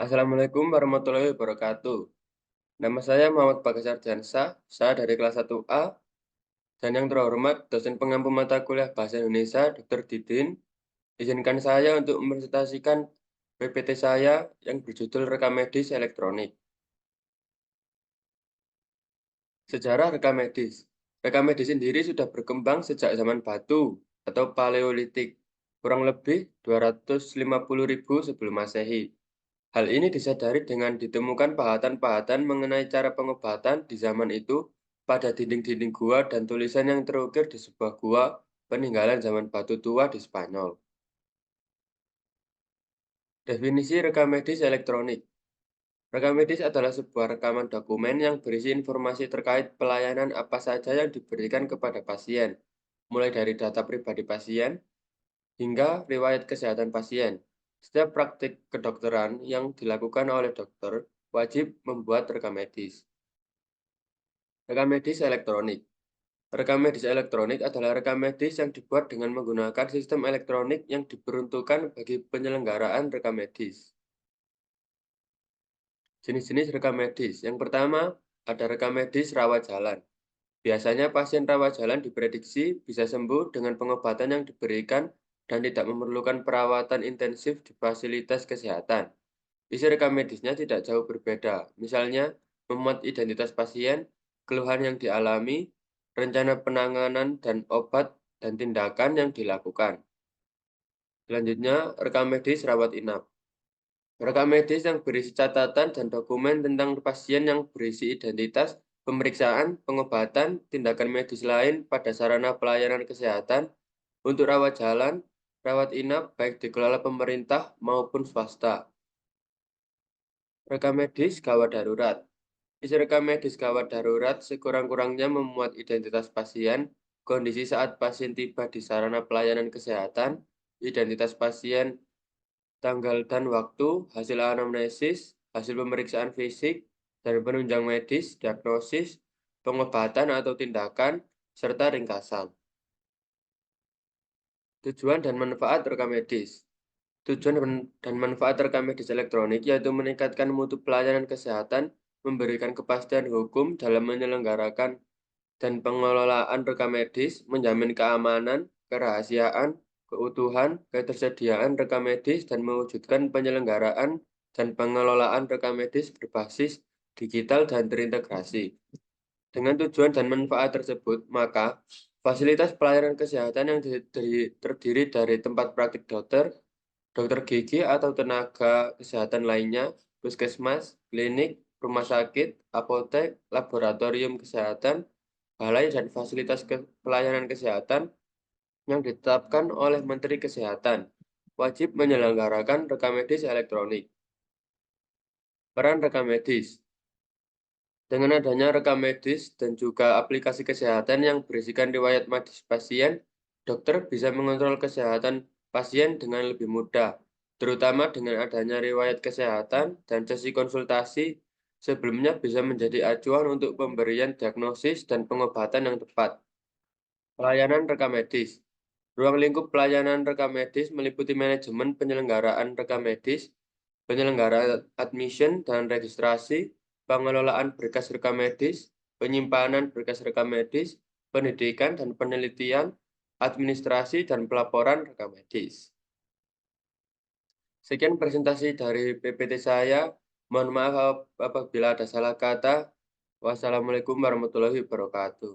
Assalamualaikum warahmatullahi wabarakatuh. Nama saya Muhammad Bagas Ardiansah, saya dari kelas 1A, dan yang terhormat dosen pengampu mata kuliah Bahasa Indonesia, Dr. Didin, izinkan saya untuk mempresentasikan PPT saya yang berjudul Rekam Medis Elektronik. Sejarah rekam medis. Rekam medis sendiri sudah berkembang sejak zaman batu atau Paleolitik, kurang lebih 250.000 sebelum Masehi. Hal ini disadari dengan ditemukan pahatan-pahatan mengenai cara pengobatan di zaman itu pada dinding-dinding gua dan tulisan yang terukir di sebuah gua peninggalan zaman batu tua di Spanyol. Definisi rekam medis elektronik. Rekam medis adalah sebuah rekaman dokumen yang berisi informasi terkait pelayanan apa saja yang diberikan kepada pasien, mulai dari data pribadi pasien hingga riwayat kesehatan pasien. Setiap praktik kedokteran yang dilakukan oleh dokter wajib membuat rekam medis. Rekam medis elektronik. Rekam medis elektronik adalah rekam medis yang dibuat dengan menggunakan sistem elektronik yang diperuntukkan bagi penyelenggaraan rekam medis. Jenis-jenis rekam medis. Yang pertama, ada rekam medis rawat jalan. Biasanya pasien rawat jalan diprediksi bisa sembuh dengan pengobatan yang diberikan dan tidak memerlukan perawatan intensif di fasilitas kesehatan. Isi rekam medisnya tidak jauh berbeda, misalnya memuat identitas pasien, keluhan yang dialami, rencana penanganan dan obat dan tindakan yang dilakukan. Selanjutnya, rekam medis rawat inap. Rekam medis yang berisi catatan dan dokumen tentang pasien yang berisi identitas, pemeriksaan, pengobatan, tindakan medis lain pada sarana pelayanan kesehatan untuk rawat jalan, rawat inap baik dikelola pemerintah maupun swasta. Rekam medis gawat darurat. Isi rekam medis gawat darurat sekurang-kurangnya memuat identitas pasien, kondisi saat pasien tiba di sarana pelayanan kesehatan, identitas pasien, tanggal dan waktu, hasil anamnesis, hasil pemeriksaan fisik, dan penunjang medis, diagnosis, pengobatan atau tindakan, serta ringkasan. Tujuan dan manfaat rekam medis. Tujuan dan manfaat rekam medis elektronik yaitu meningkatkan mutu pelayanan kesehatan, memberikan kepastian hukum dalam menyelenggarakan dan pengelolaan rekam medis, menjamin keamanan, kerahasiaan, keutuhan, ketersediaan rekam medis, dan mewujudkan penyelenggaraan dan pengelolaan rekam medis berbasis digital dan terintegrasi. Dengan tujuan dan manfaat tersebut, maka fasilitas pelayanan kesehatan yang terdiri dari tempat praktik dokter, dokter gigi atau tenaga kesehatan lainnya, puskesmas, klinik, rumah sakit, apotek, laboratorium kesehatan, balai dan fasilitas pelayanan kesehatan yang ditetapkan oleh Menteri Kesehatan wajib menyelenggarakan rekam medis elektronik. Peran rekam medis. Dengan adanya rekam medis dan juga aplikasi kesehatan yang berisikan riwayat medis pasien, dokter bisa mengontrol kesehatan pasien dengan lebih mudah, terutama dengan adanya riwayat kesehatan dan sesi konsultasi sebelumnya bisa menjadi acuan untuk pemberian diagnosis dan pengobatan yang tepat. Pelayanan rekam medis. Ruang lingkup pelayanan rekam medis meliputi manajemen penyelenggaraan rekam medis, penyelenggaraan admission dan registrasi, pengelolaan berkas rekam medis, penyimpanan berkas rekam medis, pendidikan dan penelitian, administrasi dan pelaporan rekam medis. Sekian presentasi dari PPT saya. Mohon maaf apabila ada salah kata. Wassalamualaikum warahmatullahi wabarakatuh.